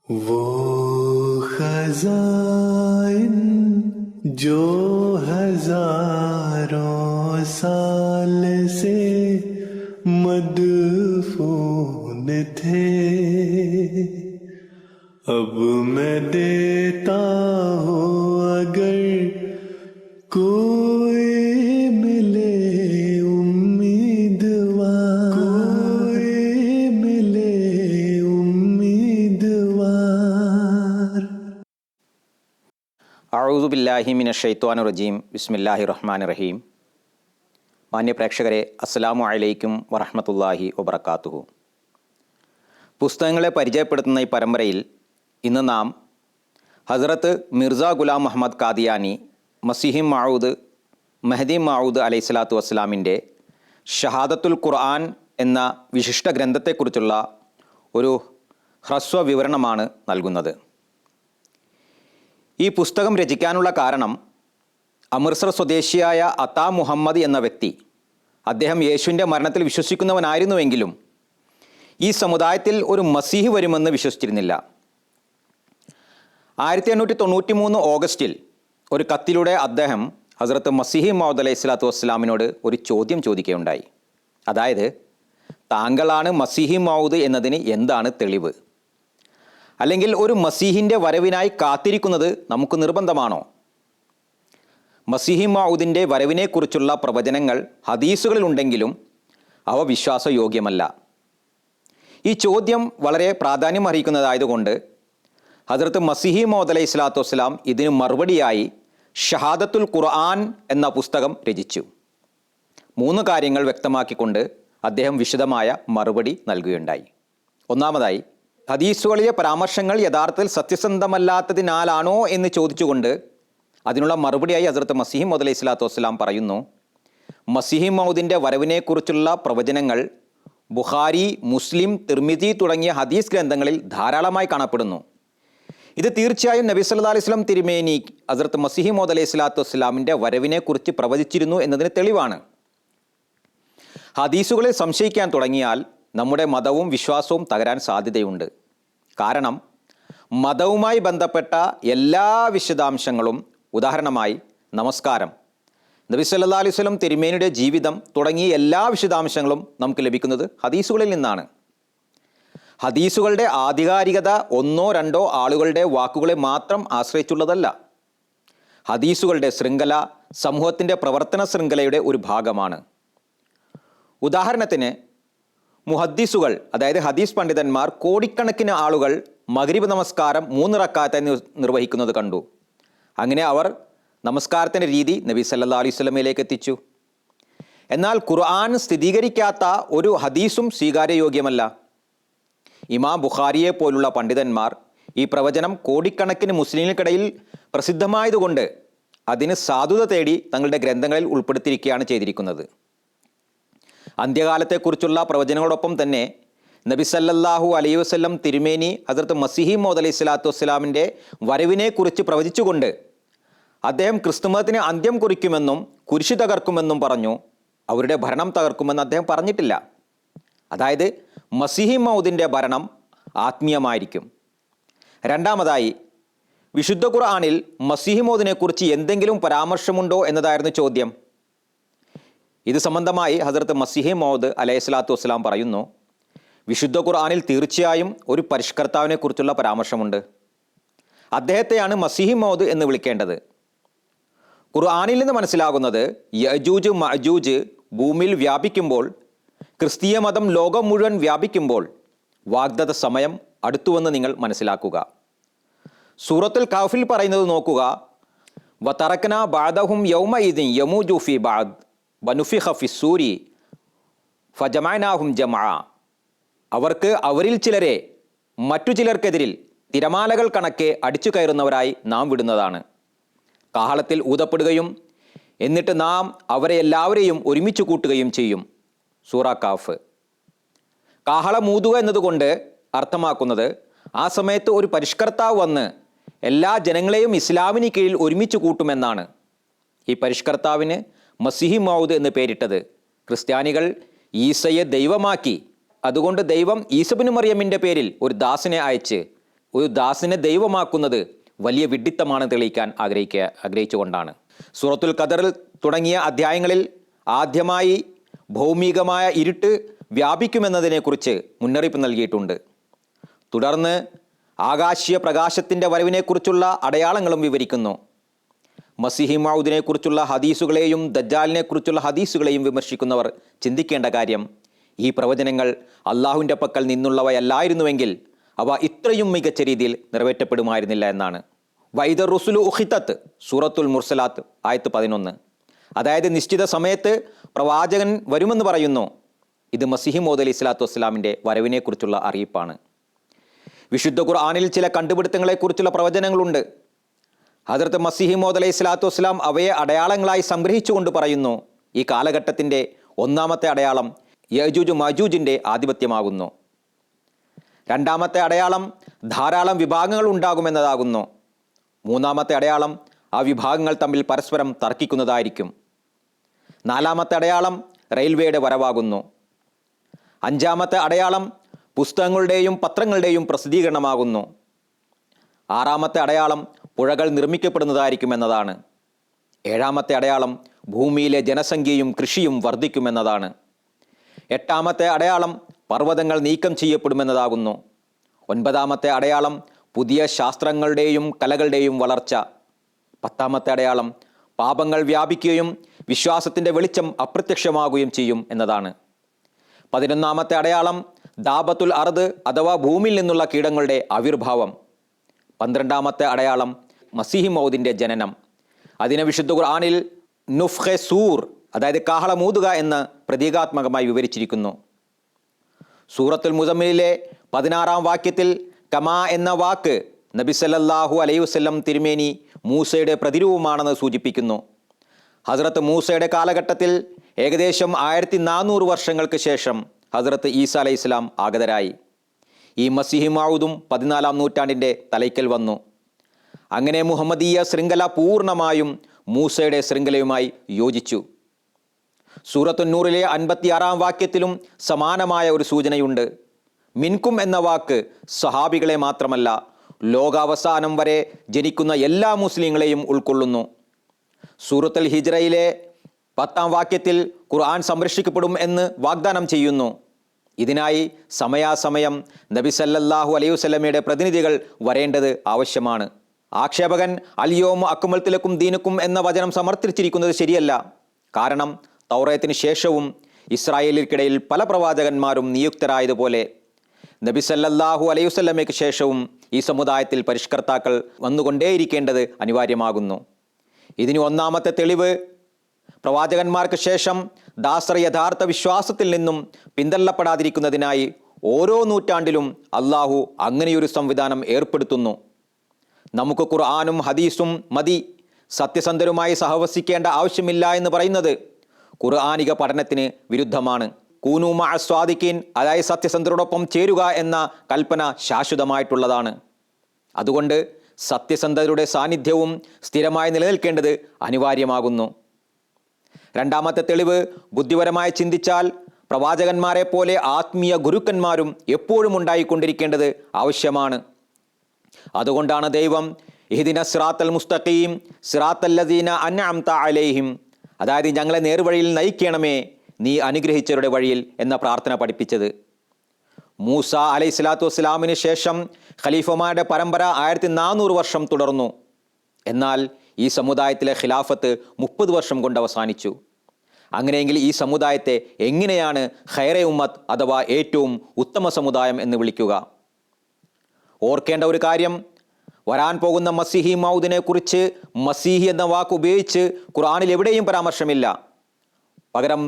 वो खज़ाइन जो हजारों साल से मदफून थे, अब मैं देता हूँ अगर कोई मिले उम्मीदवार, कोई मिले उम्मीदवार। അഊദു ബില്ലാഹി മിനശ് ശൈത്വാനിർ റജീം. ബിസ്മില്ലാഹിർ റഹ്മാനിർ റഹീം. മാന്യ പ്രേക്ഷകരെ, അസ്സലാമു അലൈക്കും വറഹ്മത്തുള്ളാഹി വബറകാതുഹു. പുസ്തകങ്ങളെ പരിചയപ്പെടുത്തുന്ന ഈ പരമ്പരയിൽ ഇന്ന് നാം ഹസ്രത്ത് മിർസ ഗുലാം മുഹമ്മദ് ഖാദിയാനി മസീഹി മഊദ് മഹദി മഊദ് അലൈഹിസ്സലാത്തു വസ്സലാമിൻ്റെ ഷഹാദത്തുൽ ഖുർആൻ എന്ന വിശിഷ്ട ഗ്രന്ഥത്തെക്കുറിച്ചുള്ള ഒരു ഹ്രസ്വ വിവരണമാണ് നൽകുന്നത്. ഈ പുസ്തകം രചിക്കാനുള്ള കാരണം അമൃത്സർ സ്വദേശിയായ അത്താ മുഹമ്മദ് എന്ന വ്യക്തി, അദ്ദേഹം യേശുവിൻ്റെ മരണത്തിൽ വിശ്വസിക്കുന്നവനായിരുന്നുവെങ്കിലും ഈ സമുദായത്തിൽ ഒരു മസീഹ് വരുമെന്ന് വിശ്വസിച്ചിരുന്നില്ല. 1893 ഓഗസ്റ്റിൽ ഒരു കത്തിലൂടെ അദ്ദേഹം ഹസ്രത്ത് മസീഹി മൗദ് അലൈഹി സ്വലാത്തു വസ്സലാമിനോട് ഒരു ചോദ്യം ചോദിക്കുകയുണ്ടായി. അതായത്, താങ്കളാണ് മസീഹി മൗദ് എന്നതിന് എന്താണ് തെളിവ്? അല്ലെങ്കിൽ ഒരു മസീഹിൻ്റെ വരവിനായി കാത്തിരിക്കുന്നത് നമുക്ക് നിർബന്ധമാണോ? മസീഹി മൗദിൻ്റെ വരവിനെക്കുറിച്ചുള്ള പ്രവചനങ്ങൾ ഹദീസുകളിലുണ്ടെങ്കിലും അവ വിശ്വാസയോഗ്യമല്ല. ഈ ചോദ്യം വളരെ പ്രാധാന്യം അർഹിക്കുന്നതായതുകൊണ്ട് ഹസ്രത്ത് മസീഹി മൗദ് അലൈഹി സ്വലാത്തു വസ്സലാം ഇതിന് മറുപടിയായി ഷഹാദത്തുൽ ഖുർആൻ എന്ന പുസ്തകം രചിച്ചു. 3 കാര്യങ്ങൾ വ്യക്തമാക്കിക്കൊണ്ട് അദ്ദേഹം വിശദമായ മറുപടി നൽകുകയുണ്ടായി. ഒന്നാമതായി, ഹദീസുകളിലെ പരാമർശങ്ങൾ യഥാർത്ഥത്തിൽ സത്യസന്ധമല്ലാത്തതിനാലാണോ എന്ന് ചോദിച്ചുകൊണ്ട് അതിനുള്ള മറുപടിയായി ഹസ്രത്ത് മസീഹി മൗദ് അലൈഹി സ്വലാത്തു വസ്സലാം പറയുന്നു, മസീഹി മൗദിൻ്റെ വരവിനെക്കുറിച്ചുള്ള പ്രവചനങ്ങൾ ബുഖാരി, മുസ്ലിം, തിർമിദി തുടങ്ങിയ ഹദീസ് ഗ്രന്ഥങ്ങളിൽ ധാരാളമായി കാണപ്പെടുന്നു. ഇത് തീർച്ചയായും നബി സല്ലല്ലാഹു അലൈഹി വസല്ലം തിരുമേനി ഹസ്രത്ത് മസീഹി മൗദ് അലൈഹി സ്വലാത്തു വസ്സലാമിൻ്റെ വരവിനെക്കുറിച്ച് പ്രവചിച്ചിരുന്നു എന്നതിന് തെളിവാണ്. ഹദീസുകളിൽ സംശയിക്കാൻ തുടങ്ങിയാൽ നമ്മുടെ മതവും വിശ്വാസവും തകരാൻ സാധ്യതയുണ്ട്. കാരണം മതവുമായി ബന്ധപ്പെട്ട എല്ലാ വിശദാംശങ്ങളും, ഉദാഹരണമായി നമസ്കാരം, നബി സല്ലല്ലാഹു അലൈഹി വസല്ലം തിരുമേനിയുടെ ജീവിതം തുടങ്ങിയ എല്ലാ വിശദാംശങ്ങളും നമുക്ക് ലഭിക്കുന്നത് ഹദീസുകളിൽ നിന്നാണ്. ഹദീസുകളുടെ ആധികാരികത 1-2 ആളുകളുടെ വാക്കുകളെ മാത്രം ആശ്രയിച്ചുള്ളതല്ല. ഹദീസുകളുടെ ശൃംഖല സമൂഹത്തിൻ്റെ പ്രവർത്തന ശൃംഖലയുടെ ഒരു ഭാഗമാണ്. ഉദാഹരണത്തിന്, മുഹദ്ദിസുകൾ, അതായത് ഹദീസ് പണ്ഡിതന്മാർ കോടിക്കണക്കിന് ആളുകൾ മഗ്രിബ് നമസ്കാരം 3 റക്അത്തായി നിർവഹിക്കുന്നത് കണ്ടു. അങ്ങനെ അവർ നമസ്കാരത്തിൻ്റെ രീതി നബി സല്ലല്ലാഹു അലൈഹി വസല്ലമയിലേക്ക് എത്തിച്ചു. എന്നാൽ ഖുർആൻ സ്ഥിരീകരിക്കാത്ത ഒരു ഹദീസും സ്വീകാര്യയോഗ്യമല്ല. ഇമാം ബുഖാരിയെ പോലുള്ള പണ്ഡിതന്മാർ ഈ പ്രവചനം കോടിക്കണക്കിന് മുസ്ലിങ്ങൾക്കിടയിൽ പ്രസിദ്ധമായതുകൊണ്ട് അതിന് സാധുത തേടി തങ്ങളുടെ ഗ്രന്ഥങ്ങളിൽ ഉൾപ്പെടുത്തിയിരിക്കുകയാണ് ചെയ്തിരിക്കുന്നത്. അന്ത്യകാലത്തെക്കുറിച്ചുള്ള പ്രവചനങ്ങളോടൊപ്പം തന്നെ നബി സല്ലല്ലാഹു അലൈഹി വസല്ലം തിരുമേനി ഹസ്രത്ത് മസീഹി മൗദ് അലൈഹി സ്വലാത്തു വസ്സലാമിൻ്റെ വരവിനെക്കുറിച്ച് പ്രവചിച്ചുകൊണ്ട് അദ്ദേഹം ക്രിസ്തുമതത്തിന് അന്ത്യം കുറിക്കുമെന്നും കുരിശ് തകർക്കുമെന്നും പറഞ്ഞു. അവരുടെ ഭരണം തകർക്കുമെന്ന് അദ്ദേഹം പറഞ്ഞിട്ടില്ല. അതായത് മസീഹി മൗദിൻ്റെ ഭരണം ആത്മീയമായിരിക്കും. രണ്ടാമതായി, വിശുദ്ധ ഖുർആനിൽ മസീഹി മൗദിനെക്കുറിച്ച് എന്തെങ്കിലും പരാമർശമുണ്ടോ എന്നതായിരുന്നു ചോദ്യം. ഇത് സംബന്ധമായി ഹസ്രത്ത് മസീഹി മൗദ് അലൈഹി സ്വലാത്തു വസ്സലാം പറയുന്നു, വിശുദ്ധ ഖുർആനിൽ തീർച്ചയായും ഒരു പരിഷ്കർത്താവിനെ കുറിച്ചുള്ള പരാമർശമുണ്ട്. അദ്ദേഹത്തെയാണ് മസീഹി മൗദ് എന്ന് വിളിക്കേണ്ടത്. ഖുർആനിൽ നിന്ന് മനസ്സിലാകുന്നത്, യജൂജ് മഅജൂജ് ഭൂമിയിൽ വ്യാപിക്കുമ്പോൾ, ക്രിസ്തീയ മതം ലോകം മുഴുവൻ വ്യാപിക്കുമ്പോൾ വാഗ്ദത്ത സമയം അടുത്തുവെന്ന് നിങ്ങൾ മനസ്സിലാക്കുക. സൂറത്തുൽ കഹ്ഫിൽ പറയുന്നത് നോക്കുക, വതറക്ന ബഅദഹും യൗമഇദിൻ യമൂജു ഫീ ബഅദ് വനുഫിഖ ഫിസ്സൂരി ഫജമഅനാഹും ജമഅ. അവർക്ക് അവരിൽ ചിലരെ മറ്റു ചിലർക്കെതിരിൽ തിരമാലകൾ കണക്കെ അടിച്ചു കയറുന്നവരായി നാം വിടുന്നതാണ്. കാഹളത്തിൽ ഊതപ്പെടുകയും എന്നിട്ട് നാം അവരെ എല്ലാവരെയും ഒരുമിച്ച് കൂട്ടുകയും ചെയ്യും. സൂറ കാഫ്. കാഹളം ഊതുക എന്നതുകൊണ്ട് അർത്ഥമാക്കുന്നത് ആ സമയത്ത് ഒരു പരിഷ്കർത്താവ് വന്ന് എല്ലാ ജനങ്ങളെയും ഇസ്ലാമിന് കീഴിൽ ഒരുമിച്ച് കൂട്ടുമെന്നാണ്. ഈ പരിഷ്കർത്താവിന് മസീഹി മൗദ് എന്ന് പേരിട്ടത് ക്രിസ്ത്യാനികൾ ഈസയെ ദൈവമാക്കി. അതുകൊണ്ട് ദൈവം ഈസ ഇബ്നു മറിയമിൻ്റെ പേരിൽ ഒരു ദാസനെ അയച്ച് ഒരു ദാസിനെ ദൈവമാക്കുന്നത് വലിയ വിഡ്ഢിത്തമാണ് തെളിയിക്കാൻ ആഗ്രഹിച്ചുകൊണ്ടാണ്. സൂറത്തുൽ ഖദറിൽ തുടങ്ങിയ അധ്യായങ്ങളിൽ ആദ്യമായി ഭൗമികമായ ഇരുട്ട് വ്യാപിക്കുമെന്നതിനെക്കുറിച്ച് മുന്നറിയിപ്പ് നൽകിയിട്ടുണ്ട്. തുടർന്ന് ആകാശീയ പ്രകാശത്തിൻ്റെ വരവിനെക്കുറിച്ചുള്ള അടയാളങ്ങളും വിവരിക്കുന്നു. മസീഹി മൗദിനെക്കുറിച്ചുള്ള ഹദീസുകളെയും ദജ്ജാലിനെക്കുറിച്ചുള്ള ഹദീസുകളെയും വിമർശിക്കുന്നവർ ചിന്തിക്കേണ്ട കാര്യം, ഈ പ്രവചനങ്ങൾ അള്ളാഹുവിൻ്റെ പക്കൽ നിന്നുള്ളവയല്ലായിരുന്നുവെങ്കിൽ അവ ഇത്രയും മികച്ച രീതിയിൽ നിറവേറ്റപ്പെടുമായിരുന്നില്ല എന്നാണ്. വൈദ റുസുലു ഉഖിതത്ത്, സൂറത്തുൽ മുർസലാത്ത് ആയത്ത് 11. അതായത് നിശ്ചിത സമയത്ത് പ്രവാചകൻ വരുമെന്ന് പറയുന്നു. ഇത് മസീഹി മൗദ് അലൈഹി സ്വലാത്തു വസ്സലാമിൻ്റെ വരവിനെക്കുറിച്ചുള്ള അറിയിപ്പാണ്. വിശുദ്ധ ഖുർആനിൽ ചില കണ്ടുപിടുത്തങ്ങളെക്കുറിച്ചുള്ള പ്രവചനങ്ങളുണ്ട്. ഹദ്റത്ത് മസീഹി മൗദ് അലൈഹി സ്വലാത്തു വസ്സലാം അവയെ അടയാളങ്ങളായി സംഗ്രഹിച്ചുകൊണ്ട് പറയുന്നു, ഈ കാലഘട്ടത്തിൻ്റെ ഒന്നാമത്തെ അടയാളം യജൂജ് മജൂജിൻ്റെ ആധിപത്യമാകുന്നു. രണ്ടാമത്തെ അടയാളം ധാരാളം വിഭാഗങ്ങൾ ഉണ്ടാകുമെന്നതാകുന്നു. മൂന്നാമത്തെ അടയാളം ആ വിഭാഗങ്ങൾ തമ്മിൽ പരസ്പരം തർക്കിക്കുന്നതായിരിക്കും. നാലാമത്തെ അടയാളം റെയിൽവേയുടെ വരവാകുന്നു. അഞ്ചാമത്തെ അടയാളം പുസ്തകങ്ങളുടെയും പത്രങ്ങളുടെയും പ്രസിദ്ധീകരണമാകുന്നു. ആറാമത്തെ അടയാളം പുഴകൾ നിർമ്മിക്കപ്പെടുന്നതായിരിക്കുമെന്നതാണ്. ഏഴാമത്തെ അടയാളം ഭൂമിയിലെ ജനസംഖ്യയും കൃഷിയും വർദ്ധിക്കുമെന്നതാണ്. എട്ടാമത്തെ അടയാളം പർവ്വതങ്ങൾ നീക്കം ചെയ്യപ്പെടുമെന്നതാകുന്നു. ഒൻപതാമത്തെ അടയാളം പുതിയ ശാസ്ത്രങ്ങളുടെയും കലകളുടെയും വളർച്ച. പത്താമത്തെ അടയാളം പാപങ്ങൾ വ്യാപിക്കുകയും വിശ്വാസത്തിൻ്റെ വെളിച്ചം അപ്രത്യക്ഷമാകുകയും ചെയ്യും എന്നതാണ്. 11ാമത്തെ അടയാളം ദാബത്തുൽ അർദ് അഥവാ ഭൂമിയിൽ നിന്നുള്ള കീടങ്ങളുടെ ആവിർഭാവം. 12ാമത്തെ അടയാളം മസീഹി മൗദിൻ്റെ ജനനം. അതിനെ വിശുദ്ധ ഖുർആനിൽ നുഫ്ഖെ സൂർ, അതായത് കാഹളമൂതുക എന്ന് പ്രതീകാത്മകമായി വിവരിച്ചിരിക്കുന്നു. സൂറത്തുൽ മുസമ്മിലിലെ 16ാം വാക്യത്തിൽ കമാ എന്ന വാക്ക് നബി സല്ലല്ലാഹു അലൈഹി വസല്ലം തിരുമേനി മൂസയുടെ പ്രതിരൂപമാണെന്ന് സൂചിപ്പിക്കുന്നു. ഹസ്രത്ത് മൂസയുടെ കാലഘട്ടത്തിൽ ഏകദേശം 1400 വർഷങ്ങൾക്ക് ശേഷം ഹസ്രത്ത് ഈസ അലൈഹി ഇസ്ലാം ആഗതരായി. ഈ മസീഹി മൗദും 14ാം നൂറ്റാണ്ടിൻ്റെ തലയ്ക്കൽ വന്നു. അങ്ങനെ മുഹമ്മദീയ ശൃംഖല പൂർണ്ണമായും മൂസയുടെ ശൃംഖലയുമായി യോജിച്ചു. സൂറത്തുൻ നൂറിലെ 56ാം വാക്യത്തിലും സമാനമായ ഒരു സൂചനയുണ്ട്. മിൻകും എന്ന വാക്ക് സഹാബികളെ മാത്രമല്ല, ലോകാവസാനം വരെ ജനിക്കുന്ന എല്ലാ മുസ്ലിങ്ങളെയും ഉൾക്കൊള്ളുന്നു. സൂറത്തുൽ ഹിജ്റയിലെ 10ാം വാക്യത്തിൽ ഖുർആൻ സംരക്ഷിക്കപ്പെടും എന്ന് വാഗ്ദാനം ചെയ്യുന്നു. ഇതിനായി സമയാസമയം നബി സല്ലല്ലാഹു അലൈഹി വസല്ലമയുടെ പ്രതിനിധികൾ വരേണ്ടത് ആവശ്യമാണ്. ആക്ഷേപകൻ അൽയോമ അക്മൽതു ലക്കും ദീനുക്കും എന്ന വചനം സമർത്ഥിച്ചിരിക്കുന്നത് ശരിയല്ല. കാരണം തൗറാത്തിന് ശേഷവും ഇസ്രായേലിൽക്കിടയിൽ പല പ്രവാചകന്മാരും നിയുക്തരായതുപോലെ നബി സല്ലല്ലാഹു അലൈഹി വസല്ലമയ്ക്ക് ശേഷവും ഈ സമുദായത്തിൽ പരിഷ്കർത്താക്കൾ വന്നുകൊണ്ടേയിരിക്കേണ്ടത് അനിവാര്യമാകുന്നു. ഇതിന് ഒന്നാമത്തെ തെളിവ്, പ്രവാചകന്മാർക്ക് ശേഷം ദാസർ യഥാർത്ഥ വിശ്വാസത്തിൽ നിന്നും പിന്തള്ളപ്പെടാതിരിക്കുന്നതിനായി ഓരോ നൂറ്റാണ്ടിലും അള്ളാഹു അങ്ങനെയൊരു സംവിധാനം ഏർപ്പെടുത്തുന്നു. നമുക്ക് ഖുർആനും ഹദീസും മതി, സത്യസന്ധരുമായി സഹവസിക്കേണ്ട ആവശ്യമില്ല എന്ന് പറയുന്നത് ഖുർആനിക പഠനത്തിന് വിരുദ്ധമാണ്. കൂനു മഅ സ്വാദിഖീൻ, അതായത് സത്യസന്ധരോടൊപ്പം ചേരുക എന്ന കൽപ്പന ശാശ്വതമായിട്ടുള്ളതാണ്. അതുകൊണ്ട് സത്യസന്ധരുടെ സാന്നിധ്യവും സ്ഥിരമായി നിലനിൽക്കേണ്ടത് അനിവാര്യമാകുന്നു. രണ്ടാമത്തെ തെളിവ്, ബുദ്ധിപരമായി ചിന്തിച്ചാൽ പ്രവാചകന്മാരെ പോലെ ആത്മീയ ഗുരുക്കന്മാരും എപ്പോഴും ഉണ്ടായിക്കൊണ്ടിരിക്കേണ്ടത് ആവശ്യമാണ്. അതുകൊണ്ടാണ് ദൈവം ഇഹ്ദിന സിറാത്തൽ മുസ്തഖീം സിറാത്തല്ലദീന അൻഅംത അലൈഹിം, അതായത് ഞങ്ങളെ നേർവഴിയിൽ നയിക്കണമേ നീ അനുഗ്രഹിച്ചവരുടെ വഴിയിൽ എന്ന പ്രാർത്ഥന പഠിപ്പിച്ചത്. മൂസ അലൈഹി സ്വലാത്തു വസ്സലാമിന് ശേഷം ഖലീഫമാരുടെ പരമ്പര 1400 വർഷം തുടർന്നു. എന്നാൽ ഈ സമുദായത്തിലെ ഖിലാഫത്ത് 30 വർഷം കൊണ്ട് അവസാനിച്ചു. അങ്ങനെയെങ്കിൽ ഈ സമുദായത്തെ എങ്ങനെയാണ് ഖൈറെ ഉമ്മത്ത് അഥവാ ഏറ്റവും ഉത്തമ സമുദായം എന്ന് വിളിക്കുക? ഓർക്കേണ്ട ഒരു കാര്യം, വരാൻ പോകുന്ന മസീഹി മൗദിനെ കുറിച്ച് മസീഹി എന്ന വാക്ക് ഉപയോഗിച്ച് ഖുർആനിൽ എവിടെയും പരാമർശമില്ല. പകരം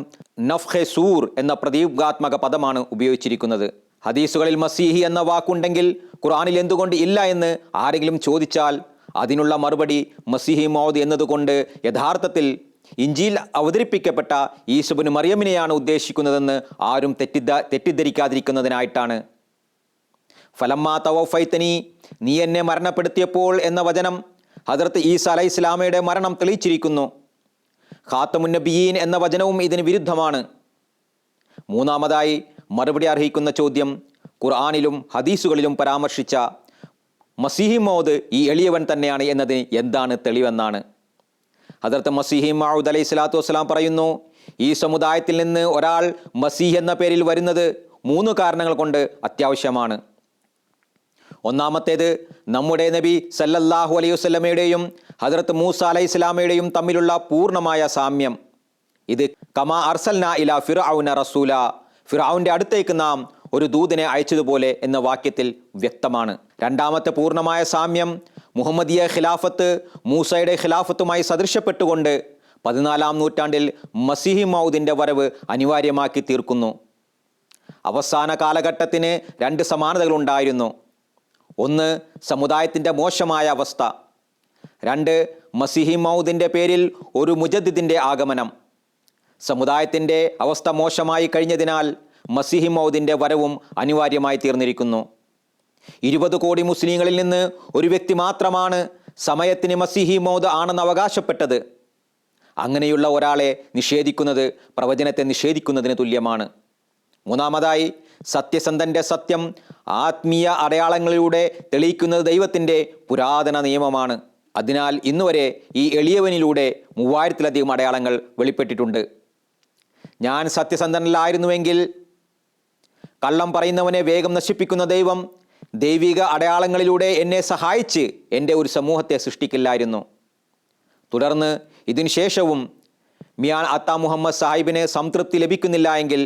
നഫ്ഖെ സൂർ എന്ന പ്രതീകാത്മക പദമാണ് ഉപയോഗിച്ചിരിക്കുന്നത്. ഹദീസുകളിൽ മസീഹി എന്ന വാക്കുണ്ടെങ്കിൽ ഖുർആനിൽ എന്തുകൊണ്ട് ഇല്ല എന്ന് ആരെങ്കിലും ചോദിച്ചാൽ അതിനുള്ള മറുപടി മസീഹി മൗദ് എന്നതുകൊണ്ട് യഥാർത്ഥത്തിൽ ഇഞ്ചീൽ അവതരിപ്പിക്കപ്പെട്ട ഈസബിന് മറിയമിനെയാണ് ഉദ്ദേശിക്കുന്നതെന്ന് ആരും തെറ്റിദ്ധരിക്കാതിരിക്കുന്നതിനായിട്ടാണ്. ഫലമ്മാ തവഫൈതനി, നീ എന്നെ മരണപ്പെടുത്തിയപ്പോൾ എന്ന വചനം ഹദ്റത്ത് ഈസ അലൈഹി ഇസ്ലാമയുടെ മരണം തെളിയിച്ചിരിക്കുന്നു. ഖാത്തമുൻ നബിയീൻ എന്ന വചനവും ഇതിന് വിരുദ്ധമാണ്. മൂന്നാമതായി മറുപടി അർഹിക്കുന്ന ചോദ്യം, ഖുർആനിലും ഹദീസുകളിലും പരാമർശിച്ച മസീഹി മൗദ് ഈ എളിയവൻ തന്നെയാണ് എന്നതിന് എന്താണ് തെളിവെന്നാണ്. ഹദരത്ത് മസീഹി മൗദ് അലൈഹി സ്വലാത്തു വസ്സലാം പറയുന്നു, ഈ സമുദായത്തിൽ നിന്ന് ഒരാൾ മസീഹ് എന്ന പേരിൽ വരുന്നത് 3 കാരണങ്ങൾ കൊണ്ട് അത്യാവശ്യമാണ്. ഒന്നാമത്തേത്, നമ്മുടെ നബി സല്ലല്ലാഹു അലൈഹി വസല്ലമയുടെയും ഹദരത്ത് മൂസ അലൈഹി സ്വലാമയുടെയും തമ്മിലുള്ള പൂർണ്ണമായ സാമ്യം. ഇത് കമാ അർസൽന ഇലാ ഫിർഔന റസൂല, ഫിർഔന്റെ അടുത്തേക്ക് നാം ഒരു ദൂതനെ അയച്ചതുപോലെ എന്ന വാക്യത്തിൽ വ്യക്തമാണ്. രണ്ടാമത്തെ പൂർണ്ണമായ സാമ്യം, മുഹമ്മദിയ ഖിലാഫത്ത് മൂസയുടെ ഖിലാഫത്തുമായി സദൃശ്യപ്പെട്ടുകൊണ്ട് 14-ാം നൂറ്റാണ്ടിൽ മസീഹി മൗദിൻ്റെ വരവ് അനിവാര്യമാക്കി തീർക്കുന്നു. അവസാന കാലഘട്ടത്തിന് 2 സമാനതകളുണ്ടായിരുന്നു. ഒന്ന്, സമുദായത്തിൻ്റെ മോശമായ അവസ്ഥ. 2, മസീഹി മൗദിൻ്റെ പേരിൽ ഒരു മുജദ്ദിദിൻ്റെ ആഗമനം. സമുദായത്തിൻ്റെ അവസ്ഥ മോശമായി കഴിഞ്ഞതിനാൽ മസീഹി മൗദിൻ്റെ വരവും അനിവാര്യമായി തീർന്നിരിക്കുന്നു. 20 കോടി മുസ്ലിങ്ങളിൽ നിന്ന് ഒരു വ്യക്തി മാത്രമാണ് സമയത്തിന് മസീഹി മൗദ് ആണെന്ന് അവകാശപ്പെട്ടത്. അങ്ങനെയുള്ള ഒരാളെ നിഷേധിക്കുന്നത് പ്രവചനത്തെ നിഷേധിക്കുന്നതിന് തുല്യമാണ്. മൂന്നാമതായി, സത്യസന്ധൻ്റെ സത്യം ആത്മീയ അടയാളങ്ങളിലൂടെ തെളിയിക്കുന്നത് ദൈവത്തിൻ്റെ പുരാതന നിയമമാണ്. അതിനാൽ ഇന്നുവരെ ഈ എളിയവനിലൂടെ 3000-ലധികം അടയാളങ്ങൾ വെളിപ്പെട്ടിട്ടുണ്ട്. ഞാൻ സത്യസന്ധനല്ലായിരുന്നുവെങ്കിൽ കള്ളം പറയുന്നവനെ വേഗം നശിപ്പിക്കുന്ന ദൈവം ദൈവിക അടയാളങ്ങളിലൂടെ എന്നെ സഹായിച്ച് എൻ്റെ ഒരു സമൂഹത്തെ സൃഷ്ടിക്കില്ലായിരുന്നു. തുടർന്ന് ഇതിനു ശേഷവും മിയാൻ അത്ത മുഹമ്മദ് സാഹിബിന് സംതൃപ്തി ലഭിക്കുന്നില്ല എങ്കിൽ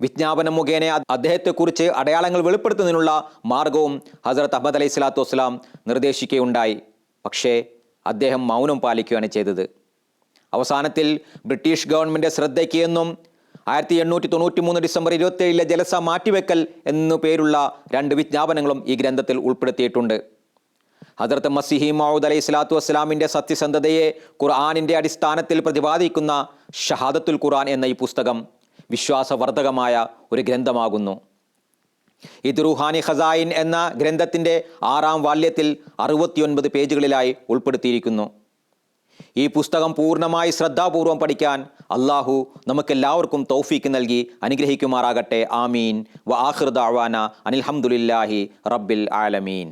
വിജ്ഞാപനം മുഖേന അദ്ദേഹത്തെക്കുറിച്ച് അടയാളങ്ങൾ വെളിപ്പെടുത്തുന്നതിനുള്ള മാർഗവും ഹസരത്ത് അഹ്മദ് അലൈഹി സ്വലാത്തു വസ്സലാം നിർദ്ദേശിക്കുകയുണ്ടായി. പക്ഷേ അദ്ദേഹം മൗനം പാലിക്കുകയാണ് ചെയ്തത്. അവസാനത്തിൽ ബ്രിട്ടീഷ് ഗവൺമെൻറ് ശ്രദ്ധയ്ക്ക് എന്നും 1893 ഡിസംബർ 27 ജലസ മാറ്റിവെക്കൽ എന്നു പേരുള്ള 2 വിജ്ഞാപനങ്ങളും ഈ ഗ്രന്ഥത്തിൽ ഉൾപ്പെടുത്തിയിട്ടുണ്ട്. ഹദരത്ത് മസീഹി മൗഊദ് അലൈഹി സ്വലാത്തു വസ്സലാമിൻ്റെ സത്യസന്ധതയെ ഖുർആനിൻ്റെ അടിസ്ഥാനത്തിൽ പ്രതിപാദിക്കുന്ന ഷഹാദത്തുൽ ഖുർആൻ എന്ന ഈ പുസ്തകം വിശ്വാസവർദ്ധകമായ ഒരു ഗ്രന്ഥമാകുന്നു. ഇത് റുഹാനി ഖസായിൻ എന്ന ഗ്രന്ഥത്തിൻ്റെ 6-ാം വാല്യത്തിൽ 69 പേജുകളിലായി ഉൾപ്പെടുത്തിയിരിക്കുന്നു. ഈ പുസ്തകം പൂർണ്ണമായി ശ്രദ്ധാപൂർവം പഠിക്കാൻ അള്ളാഹു നമുക്കെല്ലാവർക്കും തൗഫീക്ക് നൽകി അനുഗ്രഹിക്കുമാറാകട്ടെ. ആമീൻ. വ ആഖിറു ദഅ്വാന അനിൽ ഹംദുലില്ലാഹി റബ്ബിൽ ആലമീൻ.